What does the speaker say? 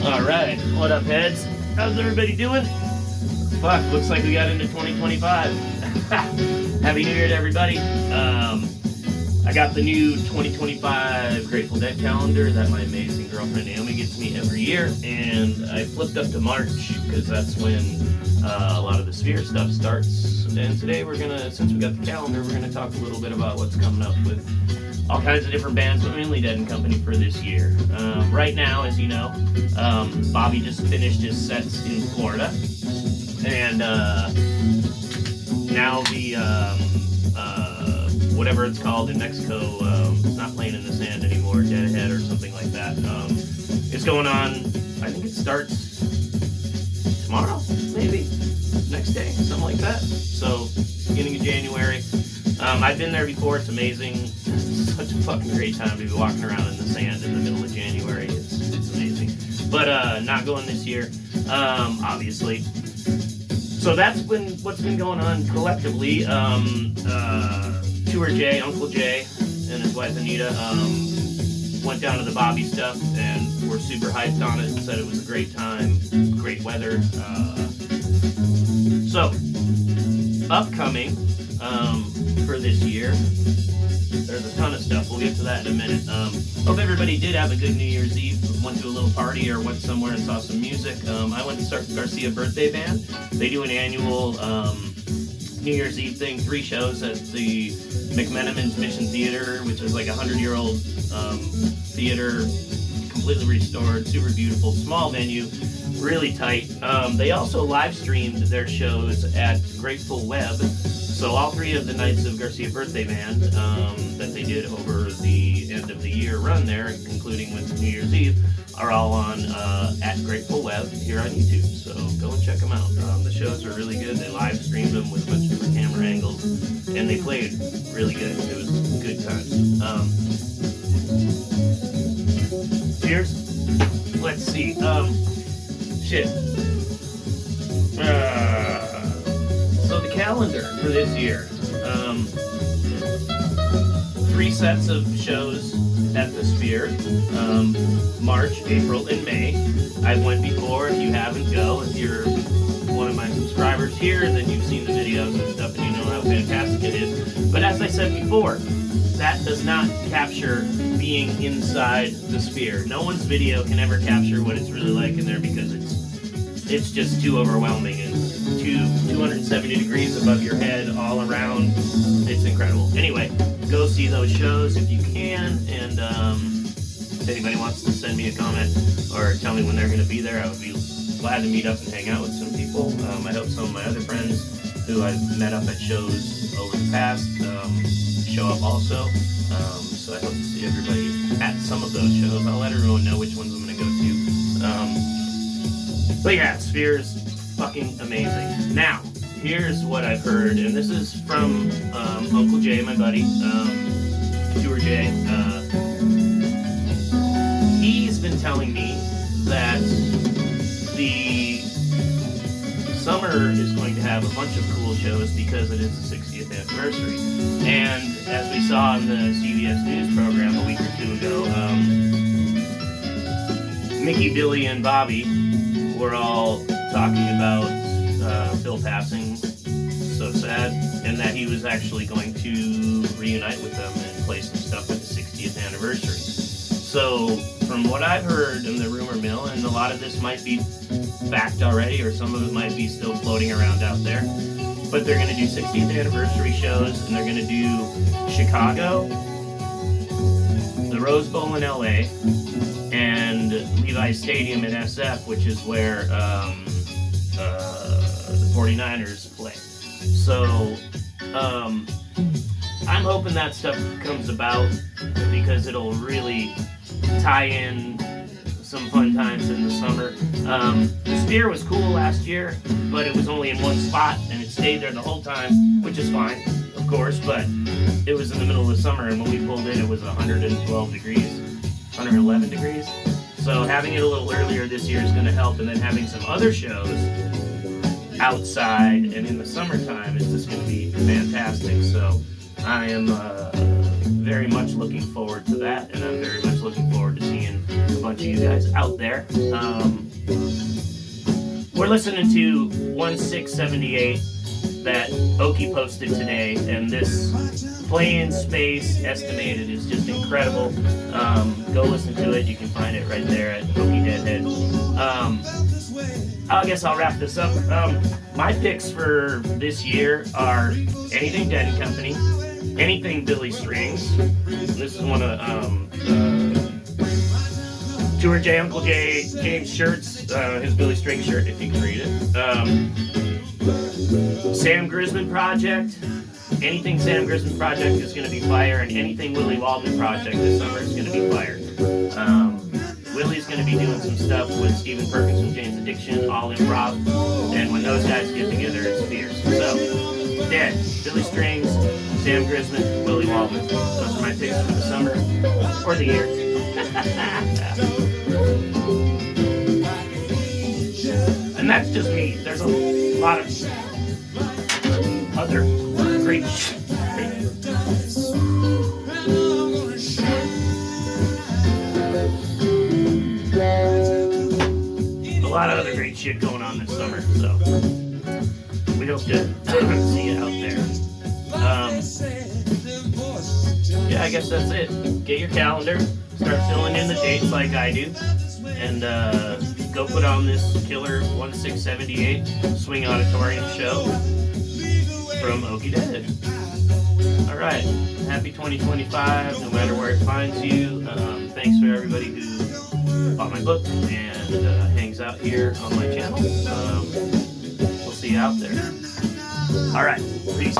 Alright, what up heads? How's everybody doing? Fuck, looks like we got into 2025. Happy New Year to everybody. I got the new 2025 Grateful Dead calendar that my amazing girlfriend Naomi gets me every year, and I flipped up to March because that's when a lot of the Sphere stuff starts. And today we're gonna, since we got the calendar, we're gonna talk a little bit about what's coming up with all kinds of different bands, but mainly Dead & Company for this year. Right now, as you know, Bobby just finished his sets in Florida, and now the whatever it's called in Mexico, it's not playing in the sand anymore, Dead Ahead or something like that. It's going on, I think it starts tomorrow, maybe, next day, something like that. So, beginning of January. I've been there before, it's amazing. It's such a fucking great time to be walking around in the sand in the middle of January. It's amazing. But not going this year, obviously. So that's what's been going on collectively. Tour Jay, Uncle Jay, and his wife Anita went down to the Bobby stuff, and were super hyped on it and said it was a great time, great weather. So, upcoming for this year, there's a ton of stuff. We'll get to that in a minute. Hope everybody did have a good New Year's Eve. Went to a little party or went somewhere and saw some music. I went to start Garcia Birthday Band. They do an annual New Year's Eve thing, 3 shows at the McMenamin's Mission Theater, which is like a 100-year-old theater, completely restored, super beautiful, small venue, really tight. They also live streamed their shows at Grateful Web. So all 3 of the nights of Garcia Birthday Band that they did over the end of the year run there, concluding with New Year's Eve, are all on at Grateful Web here on YouTube. So go and check them out. The shows are really good. They live streamed them with a bunch of different camera angles, and they played really good. It was good times. Cheers. Let's see. Shit. So the calendar for this year, 3 sets of shows at the Sphere, March, April, and May. I've went before. If you haven't, go. If you're one of my subscribers here, then you've seen the videos and stuff and you know how fantastic it is. But as I said before, that does not capture being inside the Sphere. No one's video can ever capture what it's really like in there because it's just too overwhelming. It's 270 degrees above your head, all around. It's incredible. Anyway, go see those shows if you can, and if anybody wants to send me a comment or tell me when they're going to be there, I would be glad to meet up and hang out with some people. I hope some of my other friends who I've met up at shows over the past show up also. So I hope to see everybody at some of those shows. I'll let everyone know which ones I'm going to go to. But yeah, Sphere's fucking amazing. Now, here's what I've heard, and this is from Uncle Jay, my buddy, Tour Jay. He's been telling me that the summer is going to have a bunch of cool shows because it is the 60th anniversary. And as we saw in the CBS News program a week or 2 ago, Mickey, Billy, and Bobby were all talking about Phil passing, so sad, and that he was actually going to reunite with them and play some stuff at the 60th anniversary. So, from what I've heard in the rumor mill, and a lot of this might be fact already, or some of it might be still floating around out there, but they're going to do 60th anniversary shows, and they're going to do Chicago, the Rose Bowl in LA, and Levi's Stadium in SF, which is where the 49ers play. So, I'm hoping that stuff comes about because it'll really tie in some fun times in the summer. The Sphere was cool last year, but it was only in one spot, and it stayed there the whole time, which is fine, of course, but it was in the middle of the summer, and when we pulled in, it was 112 degrees, 111 degrees. So having it a little earlier this year is going to help, and then having some other shows outside and in the summertime is just going to be fantastic. So I am very much looking forward to that, and I'm very much looking forward to seeing a bunch to you guys out there. We're listening to 1678 that Oki posted today, and this Play in Space Estimated is just incredible. Go listen to it. You can find it right there at Oki Deadhead. I guess I'll wrap this up. My picks for this year are anything Dead and Company, anything Billy Strings. This is one of Tour J Uncle J James shirts, his Billy Strings shirt, if you can read it. Sam Grisman Project. Anything Sam Grisman Project is going to be fire, and anything Willie Waldman Project this summer is going to be fire. Willie's going to be doing some stuff with Stephen Perkins and James Addiction, all improv, and when those guys get together, it's fierce. So, Dead, Billy Strings, Sam Grisman, Willie Waldman. Those are my picks for the summer, or the year. And that's just me. There's a lot of other great shit. A lot of other great shit going on this summer, so we hope to see you out there. Yeah, I guess that's it. Get your calendar, start filling in the dates like I do, and go put on this killer 1678 Swing Auditorium show from Okie Dead. Alright, happy 2025, no matter where it finds you. Thanks for everybody who bought my book and hangs out here on my channel. We'll see you out there. Alright, peace.